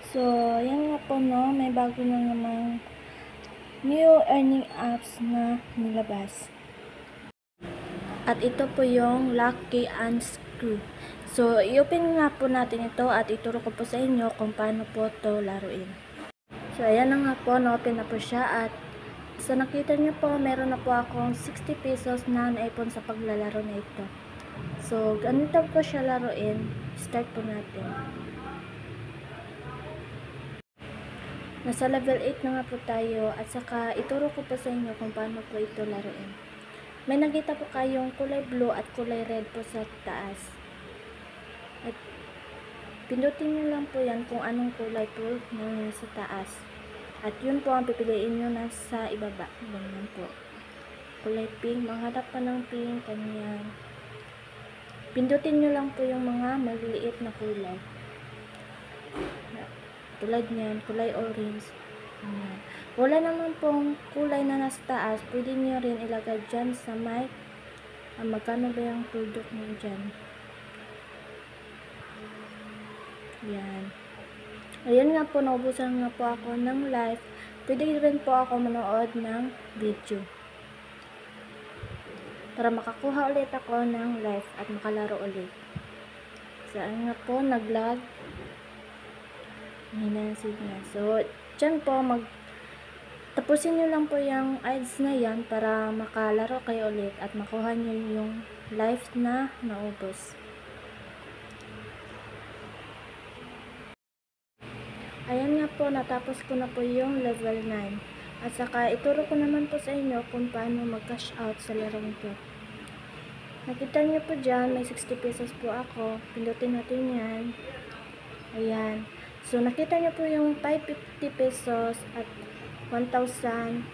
So, yan nga po no, may bago na namang new earning apps na nilabas. At ito po yung Lucky Unscrew. So, i-open nga po natin ito at ituro ko po sa inyo kung paano po ito laruin. So, ayan na nga po, na-open na po siya at sa nakita niyo po, meron na po akong 60 pesos na naipon sa paglalaro na ito. So, ganito po siya laruin. Start po natin. Nasa level 8 na nga po tayo at saka ituro ko po sa inyo kung paano po ito laruin. May nakita po kayong kulay blue at kulay red po sa taas. At pindutin nyo lang po yan kung anong kulay po na sa taas. At yun po ang pipiliin nyo na sa ibaba. Ganyan po. Kulay pink. Maghanap pa ng pink. Ganyan. Pindutin nyo lang po yung mga maliliit na kulay. Tulad niyan, kulay orange. Ganyan. Wala naman pong kulay na nasa taas. Pwede nyo rin ilagay dyan sa mic. Magkano ba yung tuldok nyo dyan? Yan. Ayan nga po, naubusan nga po ako ng live. Pwede rin po ako manood ng video. Para makakuha ulit ako ng live at makalaro ulit. Saan nga po, nag-lag. Hina signal. So, dyan po, tapusin nyo lang po yung ads na yan para makalaro kayo ulit at makuha nyo yung live na naubos. Ayan nga po, natapos ko na po yung level 9. At saka, ituro ko naman po sa inyo kung paano mag-cash out sa larong ito. Nakita nyo po dyan, may 60 pesos po ako. Pindutin natin yan. Ayan. So, nakita nyo po yung 550 pesos at 1,000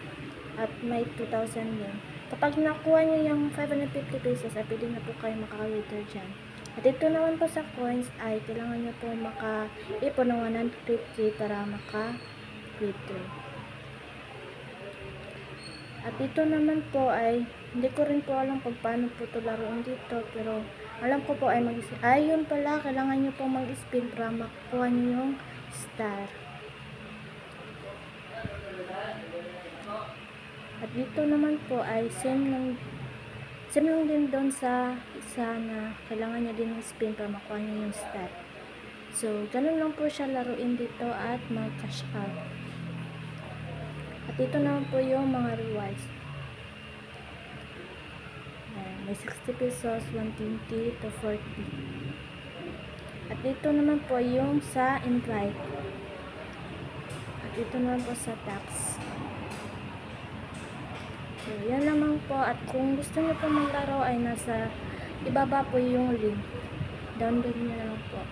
at may 2,000 din. Kapag nakuha nyo yung 550 pesos, ay pwede na po kayo makaka-withdraw dyan. At ito naman po sa coins ay kailangan nyo po maka-ipon ng 100k para maka-withdraw. At ito naman po ay hindi ko rin po alam kung paano po ito laruin dito, pero alam ko po ay yun pala, kailangan nyo po mag-spin para makuha nyo yung star. At dito naman po ay same lang din doon sa isa na kailangan niya din ng spin para makuha niya yung stat. So, ganun lang po siya laruin dito at mag-cash out. At ito naman po yung mga rewards. Ayan, may 60 pesos, 120 to 40. At dito naman po yung sa invite. At ito naman po sa tax. So, yan lamang po. At kung gusto nyo po maglaro ay nasa ibaba po yung link. Download nyo lang po.